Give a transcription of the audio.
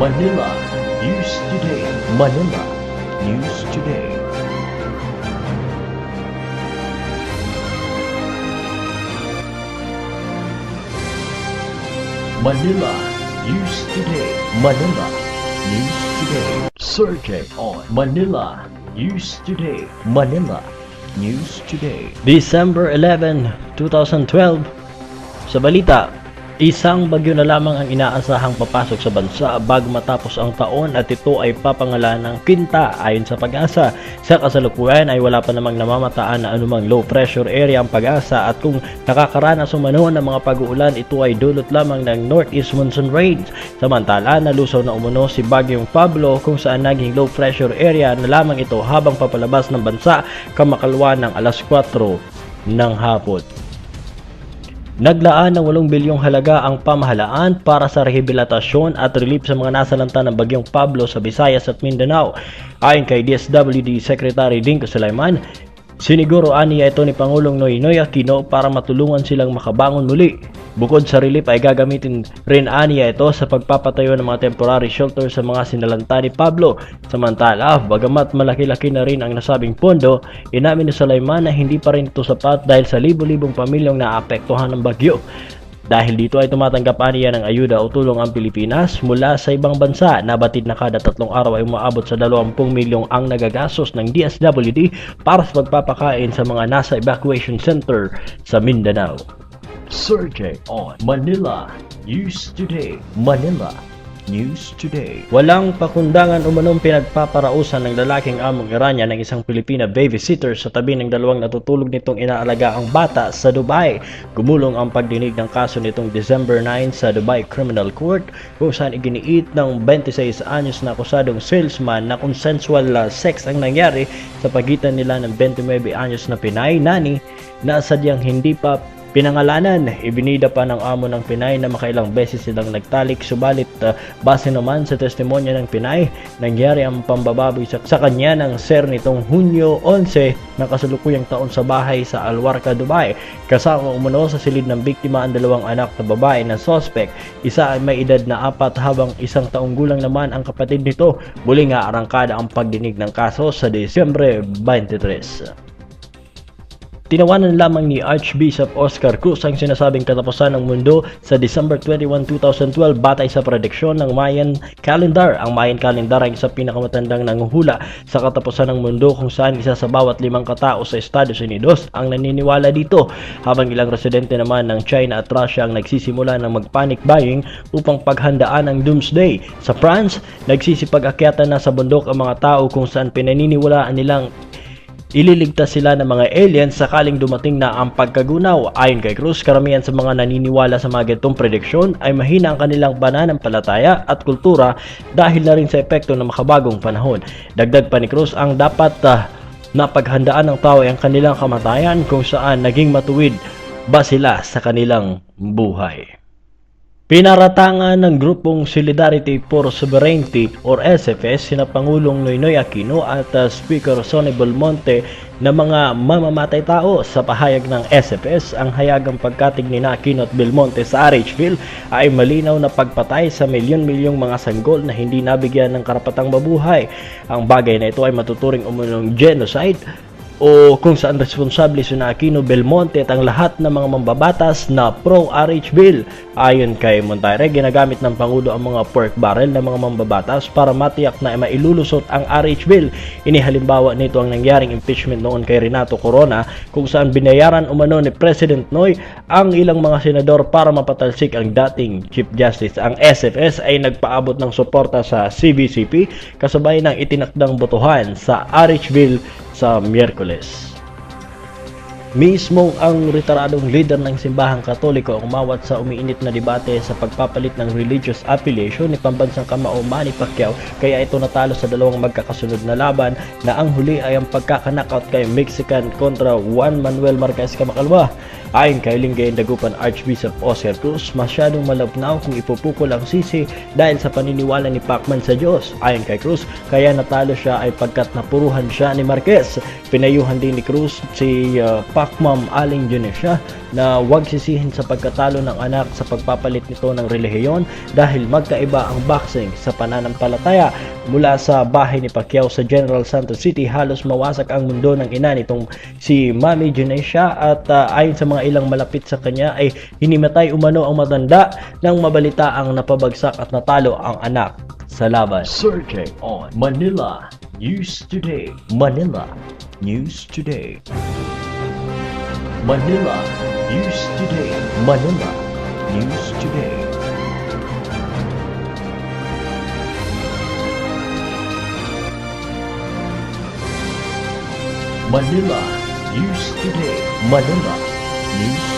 Manila News Today. Manila News Today. Manila News Today. Manila News Today. Survey on Manila News Today. Manila News Today. December 11, 2012. Sa balita, isang bagyo na lamang ang inaasahang papasok sa bansa bago matapos ang taon at ito ay papangalan ng Quinta ayon sa Pag-asa. Sa kasalukuyan ay wala pa namang namamataan na anumang low pressure area ang Pag-asa at kung nakakaranas umano ng mga pag-uulan, ito ay dulot lamang ng northeast monsoon rains. Samantala, nalusaw na umano si Bagyong Pablo kung saan naging low pressure area na lamang ito habang papalabas ng bansa kamakalwa ng alas 4 ng hapon. Naglaan ng 8 bilyong halaga ang pamahalaan para sa rehabilitasyon at relief sa mga nasalanta ng Bagyong Pablo sa Visayas at Mindanao. Ayon kay DSWD Secretary Dinko Sulaiman, siniguro aniya ito ni Pangulong Noynoy Aquino para matulungan silang makabangon muli. Bukod sa relief ay gagamitin rin aniya ito sa pagpapatayo ng mga temporary shelter sa mga sinalanta ni Pablo. Samantala, bagamat malaki-laki na rin ang nasabing pondo, inamin ni Sulaiman na hindi pa rin ito sapat dahil sa libo-libong pamilyang naapektuhan ng bagyo. Dahil dito ay tumatanggap aniya ng ayuda o tulong ang Pilipinas mula sa ibang bansa. Nabatid na kada 3 araw ay umaabot sa 20 milyong ang nagagastos ng DSWD para sa pagpapakain sa mga nasa evacuation center sa Mindanao. Survey on Manila News Today. Manila News Today. Walang pakundangan umanong pinagpaparausan ng lalaking among Iranya ng isang Pilipina babysitter sa tabi ng dalawang natutulog nitong inaalaga ang bata sa Dubai. Gumulong ang pagdinig ng kaso nitong December 9 sa Dubai Criminal Court kung saan iginiit ng 26 anyos na akusadong salesman na consensual sex ang nangyari sa pagitan nila ng 29 anyos na Pinay nani na sadyang hindi pa pinangalanan. Ibinida pa ng amo ng Pinay na makailang beses silang nagtalik, subalit base naman sa testimonya ng Pinay, nangyari ang pambababoy sa kanya ng sir nitong Hunyo 11 ng kasalukuyang taon sa bahay sa Alwarka, Dubai. Kasama umano sa silid ng biktima ang 2 anak na babae na suspect. Isa ay may edad na 4 habang 1 taong gulang naman ang kapatid nito. Muli nga arangkada ang pagdinig ng kaso sa Disyembre 23. Tinawanan lamang ni Archbishop Oscar Cruz ang sinasabing katapusan ng mundo sa December 21, 2012 batay sa prediksyon ng Mayan Calendar. Ang Mayan Calendar ay isang pinakamatandang nanguhula sa katapusan ng mundo kung saan isa sa bawat 5 katao sa Estados Unidos ang naniniwala dito, habang ilang residente naman ng China at Russia ang nagsisimula ng mag-panic buying upang paghandaan ang Doomsday. Sa France, nagsisipag-akyatan na sa bundok ang mga tao kung saan pinaniniwalaan nilang ililigtas sila ng mga aliens sakaling dumating na ang pagkagunaw. Ayon kay Cruz, karamihan sa mga naniniwala sa mga ganitong prediksyon ay mahina ang kanilang pananampalataya at kultura dahil na rin sa epekto ng makabagong panahon. Dagdag pa ni Cruz, ang dapat na paghandaan ng tao ay ang kanilang kamatayan kung saan naging matuwid ba sila sa kanilang buhay. Pinaratangan ng grupong Solidarity for Sovereignty or SFS sina Pangulong Noynoy Aquino at Speaker Sonny Belmonte na mga mamamatay tao. Sa pahayag ng SFS, ang hayagang pagkatig ni Aquino at Belmonte sa RHville ay malinaw na pagpatay sa milyon-milyong mga sanggol na hindi nabigyan ng karapatang mabuhay. Ang bagay na ito ay matuturing umunong genocide o kung saan responsable si Aquino, Belmonte at ang lahat ng mga mambabatas na pro-RHville. Ayon kay Montaire, ginagamit ng Pangulo ang mga pork barrel ng mga mambabatas para matiyak na mailulusot ang RHville. Inihalimbawa nito ang nangyaring impeachment noon kay Renato Corona kung saan binayaran umano ni President Noy ang ilang mga senador para mapatalsik ang dating Chief Justice. Ang SFS ay nagpaabot ng suporta sa CBCP kasabay ng itinakdang botohan sa RHville sa Miyerkules. Mismo ang retiradong leader ng simbahang Katoliko ang umawat sa umiinit na debate sa pagpapalit ng religious affiliation ni pambansang kamao Manny Pacquiao, kaya ito natalo sa 2 magkakasunod na laban na ang huli ay ang pagkaka-knockout kay Mexican kontra Juan Manuel Marquez Kamakalwa. Ayon kay Lingayen Dagupan Archbishop Oscar Cruz, masyadong malabnaw kung ipupukol ang sisi dahil sa paniniwala ni Pacman sa Diyos. Ayon kay Cruz, kaya natalo siya ay pagkat napuruhan siya ni Marquez. Pinayuhan din ni Cruz si Pacman Aling Junecia na huwag sisihin sa pagkatalo ng anak sa pagpapalit nito ng relihiyon dahil magkaiba ang boxing sa pananampalataya. Mula sa bahay ni Pacquiao sa General Santos City, halos mawasak ang mundo ng ina nitong si Mami Junecia at ayon sa mga ilang malapit sa kanya ay hinimatay umano ang matanda nang mabalita ang napabagsak at natalo ang anak sa laban. Searching on Manila News Today. Manila News Today. Manila News Today. Manila News Today. Manila News Today. Manila News